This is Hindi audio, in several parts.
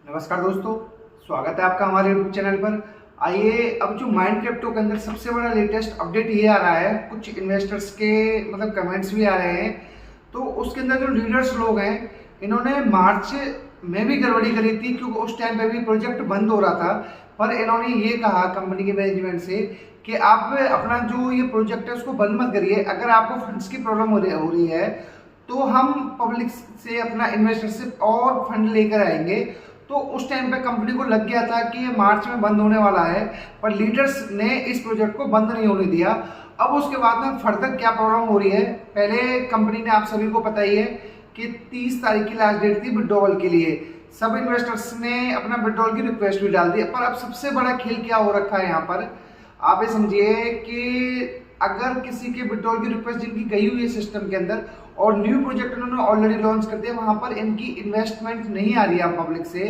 नमस्कार दोस्तों, स्वागत है आपका हमारे यूट्यूब चैनल पर। आइए, अब जो माइंड क्रिप्टो के अंदर सबसे बड़ा लेटेस्ट अपडेट ये आ रहा है, कुछ इन्वेस्टर्स के मतलब कमेंट्स भी आ रहे हैं। तो उसके अंदर जो लीडर्स लोग हैं, इन्होंने मार्च में भी गड़बड़ी करी थी, क्योंकि उस टाइम पे भी प्रोजेक्ट बंद हो रहा था। पर इन्होंने ये कहा कंपनी के मैनेजमेंट से कि आप अपना जो ये प्रोजेक्ट है उसको बंद मत करिए। अगर आपको फंड्स की प्रॉब्लम हो रही है तो हम पब्लिक से अपना इन्वेस्टरशिप और फंड लेकर आएंगे। तो उस टाइम पे कंपनी को लग गया था कि ये मार्च में बंद होने वाला है, पर लीडर्स ने इस प्रोजेक्ट को बंद नहीं होने दिया। अब उसके बाद में फर्दर क्या प्रॉब्लम हो रही है, पहले कंपनी ने, आप सभी को पता ही है कि 30 तारीख की लास्ट डेट थी विड्रॉवल के लिए। सब इन्वेस्टर्स ने अपना विड्रॉवल की रिक्वेस्ट भी डाल दी। पर अब सबसे बड़ा खेल क्या हो रखा है यहाँ पर, आप ये समझिए कि अगर किसी के विड्रॉल की रिक्वेस्ट जिनकी गई हुई है सिस्टम के अंदर और न्यू प्रोजेक्ट उन्होंने ऑलरेडी लॉन्च कर दिया, वहां पर इनकी इन्वेस्टमेंट नहीं आ रही है पब्लिक से,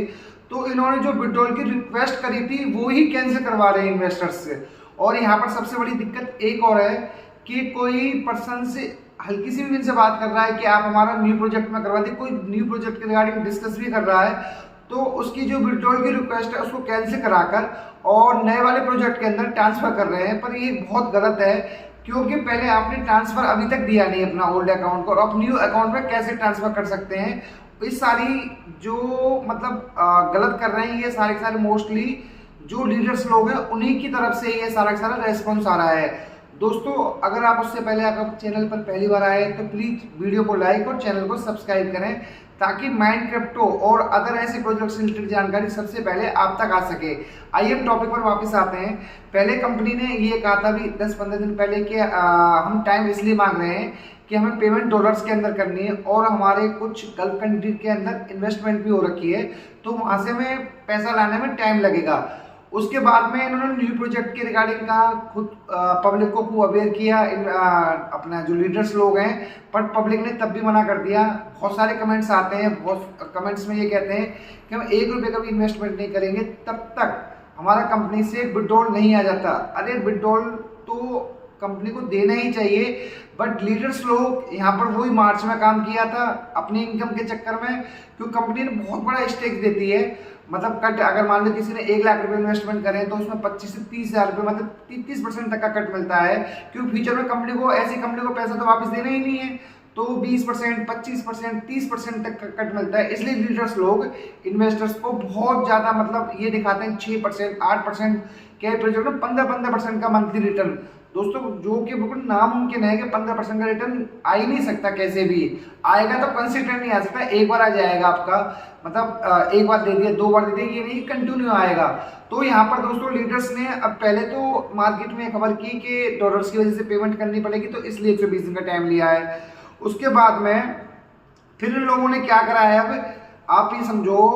तो इन्होंने जो विड्रॉल की रिक्वेस्ट करी थी वो ही कैंसिल करवा रहे हैं इन्वेस्टर्स से। और यहाँ पर सबसे बड़ी दिक्कत एक और है कि कोई पर्सन से हल्की सी भी इनसे बात कर रहा है कि आप हमारा न्यू प्रोजेक्ट में करवा दें, कोई न्यू प्रोजेक्ट के रिगार्डिंग डिस्कस भी कर रहा है, तो उसकी जो विड्रॉल की रिक्वेस्ट है उसको कैंसिल कराकर और नए वाले प्रोजेक्ट के अंदर ट्रांसफर कर रहे हैं। पर ये बहुत गलत है, क्योंकि पहले आपने ट्रांसफर अभी तक दिया नहीं अपना ओल्ड अकाउंट को, और आप न्यू अकाउंट में कैसे ट्रांसफर कर सकते हैं। तो इस सारी जो मतलब गलत कर रहे हैं ये सारे मोस्टली जो लीडर्स लोग हैं उन्हीं की तरफ से ये सारा रेस्पॉन्स आ रहा है। दोस्तों, अगर आप उससे पहले आप चैनल पर पहली बार आए तो प्लीज वीडियो को लाइक और चैनल को सब्सक्राइब करें, ताकि माइंड क्रिप्टो और अदर ऐसे प्रोजेक्ट से रिलेटेड जानकारी सबसे पहले आप तक आ सके। आइए हम टॉपिक पर वापस आते हैं। पहले कंपनी ने ये कहा था भी 10-15 दिन पहले कि हम टाइम इसलिए मांग रहे हैं कि हमें पेमेंट डॉलर्स के अंदर करनी है और हमारे कुछ गल्फ कंट्री के अंदर इन्वेस्टमेंट भी हो रखी है, तो वहाँ से हमें पैसा लाने में टाइम लगेगा। उसके बाद में इन्होंने न्यू प्रोजेक्ट के रिगार्डिंग कहा, खुद पब्लिक को अवेयर किया अपना जो लीडर्स लोग हैं, पर पब्लिक ने तब भी मना कर दिया। बहुत सारे कमेंट्स आते हैं, बहुत कमेंट्स में ये कहते हैं कि हम 1 रुपये का भी इन्वेस्टमेंट नहीं करेंगे तब तक हमारा कंपनी से विड्रॉल नहीं आ जाता। अरे विड्रॉल तो कंपनी को देना ही चाहिए, बट लीडर्स लोग यहाँ पर वही मार्च में काम किया था अपनी इनकम के चक्कर में, क्योंकि कंपनी ने बहुत बड़ा स्टेक देती है। मतलब कट, अगर मान लो किसी ने 1 लाख रुपए इन्वेस्टमेंट करें तो उसमें 25 से 30 हज़ार रुपये मतलब 30% तक का कट मिलता है, क्योंकि फ्यूचर में कंपनी को, ऐसी कंपनी को पैसा तो वापस देना ही नहीं है, तो 20%, 25%, 30% तक का कट मिलता है। इसलिए लीडर्स लोग इन्वेस्टर्स को बहुत ज़्यादा मतलब ये दिखाते हैं 6%, 8%, क्या प्रोजेक्ट में 15% का मंथली रिटर्न। दोस्तों, जो कि बिल्कुल नामुमकिन है कि 15% का रिटर्न आ ही नहीं सकता, कैसे भी आएगा तो कंसिस्टेंट नहीं आ सकता। एक बार आ जाएगा आपका, मतलब एक बार दे दिया, 2 बार दे दिया, ये नहीं कंटिन्यू आएगा। तो यहाँ पर दोस्तों लीडर्स ने अब पहले तो मार्केट में खबर की कि डॉलर्स की वजह से पेमेंट करनी पड़ेगी, तो इसलिए 120 दिन का टाइम लिया है। उसके बाद में फिर इन लोगों ने क्या करा है, अब आप ये समझो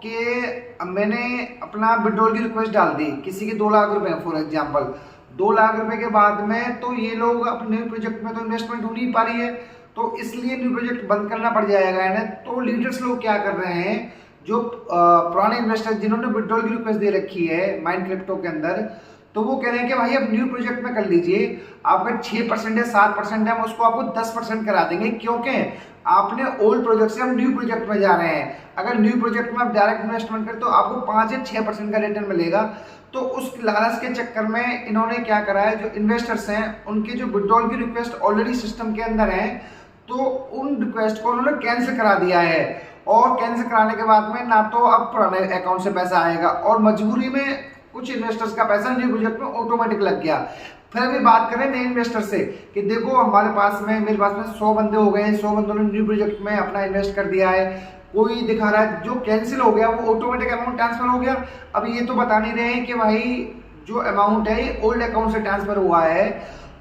कि मैंने अपना विड्रॉल की रिक्वेस्ट डाल दी, किसी के 2 लाख रुपए फॉर एग्जाम्पल, 2 लाख रुपए के बाद में तो ये लोग अपने न्यू प्रोजेक्ट में तो इन्वेस्टमेंट हो नहीं पा रही है, तो इसलिए न्यू प्रोजेक्ट बंद करना पड़ जाएगा इन्हें। तो लीडर्स लोग क्या कर रहे हैं, जो पुराने इन्वेस्टर जिन्होंने विड्रॉल की रिक्वेस्ट दे रखी है माइंड क्रिप्टो के अंदर, तो वो कह रहे हैं कि भाई अब न्यू प्रोजेक्ट में कर लीजिए, आपका 6% है, 7% है, हम उसको आपको 10% करा देंगे, क्योंकि आपने ओल्ड प्रोजेक्ट से हम न्यू प्रोजेक्ट में जा रहे हैं। अगर न्यू प्रोजेक्ट में आप डायरेक्ट इन्वेस्टमेंट करें तो आपको 5 या 6% का रिटर्न मिलेगा। तो उस लालच के चक्कर में इन्होंने क्या करा है, जो इन्वेस्टर्स हैं उनके जो विड्रॉल की रिक्वेस्ट ऑलरेडी सिस्टम के अंदर है, तो उन रिक्वेस्ट को उन्होंने कैंसिल करा दिया है। और कैंसिल कराने के बाद में ना तो अब पुराने अकाउंट से पैसा आएगा, और मजबूरी में कुछ इन्वेस्टर्स का पैसा न्यू प्रोजेक्ट में ऑटोमेटिक लग गया। फिर अभी बात करें नए इन्वेस्टर से कि देखो हमारे पास में, मेरे पास में 100 बंदे हो गए हैं, 100 बंदों ने न्यू प्रोजेक्ट में अपना इन्वेस्ट कर दिया है, कोई दिखा रहा है जो कैंसिल हो गया वो ऑटोमेटिक अमाउंट ट्रांसफर हो गया। अब ये तो बता नहीं रहे हैं कि भाई जो अमाउंट है ये ओल्ड अकाउंट से ट्रांसफर हुआ है।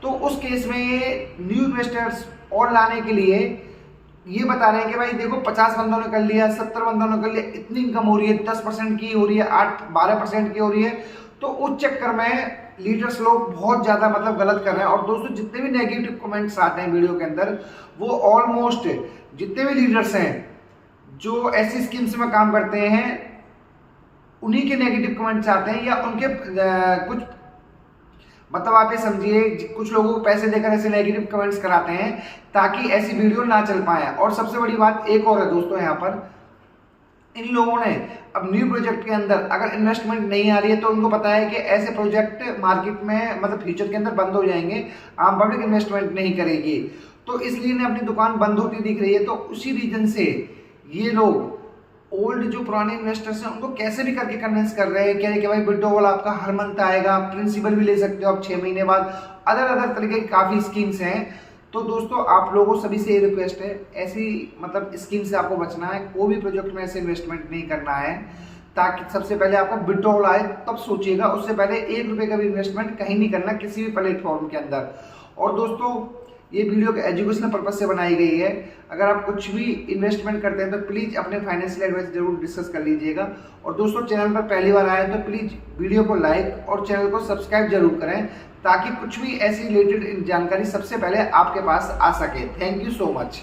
तो उस केस में ये न्यू इन्वेस्टर्स और लाने के लिए ये बता रहे हैं कि भाई देखो 50 बंदों ने कर लिया, 70 बंदों ने कर लिया, इतनी इनकम हो रही है, 10% की हो रही है, 8-12% की हो रही है। तो उस चक्कर में लीडर्स लोग बहुत ज़्यादा मतलब गलत कर रहे हैं। और दोस्तों, जितने भी नेगेटिव कमेंट्स आते हैं वीडियो के अंदर, वो ऑलमोस्ट जितने भी लीडर्स हैं जो ऐसी स्कीम्स में काम करते हैं उन्हीं के नेगेटिव कमेंट्स आते हैं, या उनके कुछ मतलब आप ये समझिए कुछ लोगों को पैसे देकर ऐसे नेगेटिव कमेंट्स कराते हैं ताकि ऐसी वीडियो ना चल पाए। और सबसे बड़ी बात एक और है दोस्तों, यहाँ पर इन लोगों ने अब न्यू प्रोजेक्ट के अंदर अगर इन्वेस्टमेंट नहीं आ रही है तो उनको पता है कि ऐसे प्रोजेक्ट मार्केट में मतलब फ्यूचर के अंदर बंद हो जाएंगे, आम पब्लिक इन्वेस्टमेंट नहीं करेगी, तो इसलिए इन्हें अपनी दुकान बंद होती दिख रही है। तो उसी रीजन से ये लोग ओल्ड जो पुराने इन्वेस्टर्स हैं उनको कैसे भी करके कन्विंस कर रहे हैं, कह रहे कि भाई विड्रॉवल आपका हर मंथ आएगा, प्रिंसिपल भी ले सकते हो आप 6 महीने बाद, अदर तरीके की काफ़ी स्कीम्स हैं। तो दोस्तों आप लोगों सभी से ये रिक्वेस्ट है, ऐसी मतलब स्कीम से आपको बचना है, कोई भी प्रोजेक्ट में ऐसे इन्वेस्टमेंट नहीं करना है, ताकि सबसे पहले आपका विड्रॉवल आए तब सोचिएगा, उससे पहले 1 रुपये का भी इन्वेस्टमेंट कहीं नहीं करना किसी भी प्लेटफॉर्म के अंदर। और दोस्तों ये वीडियो के एजुकेशनल पर्पज से बनाई गई है, अगर आप कुछ भी इन्वेस्टमेंट करते हैं तो प्लीज़ अपने फाइनेंशियल एडवाइस जरूर डिस्कस कर लीजिएगा। और दोस्तों चैनल पर पहली बार आए तो प्लीज़ वीडियो को लाइक और चैनल को सब्सक्राइब जरूर करें, ताकि कुछ भी ऐसी रिलेटेड जानकारी सबसे पहले आपके पास आ सके। Thank you so much.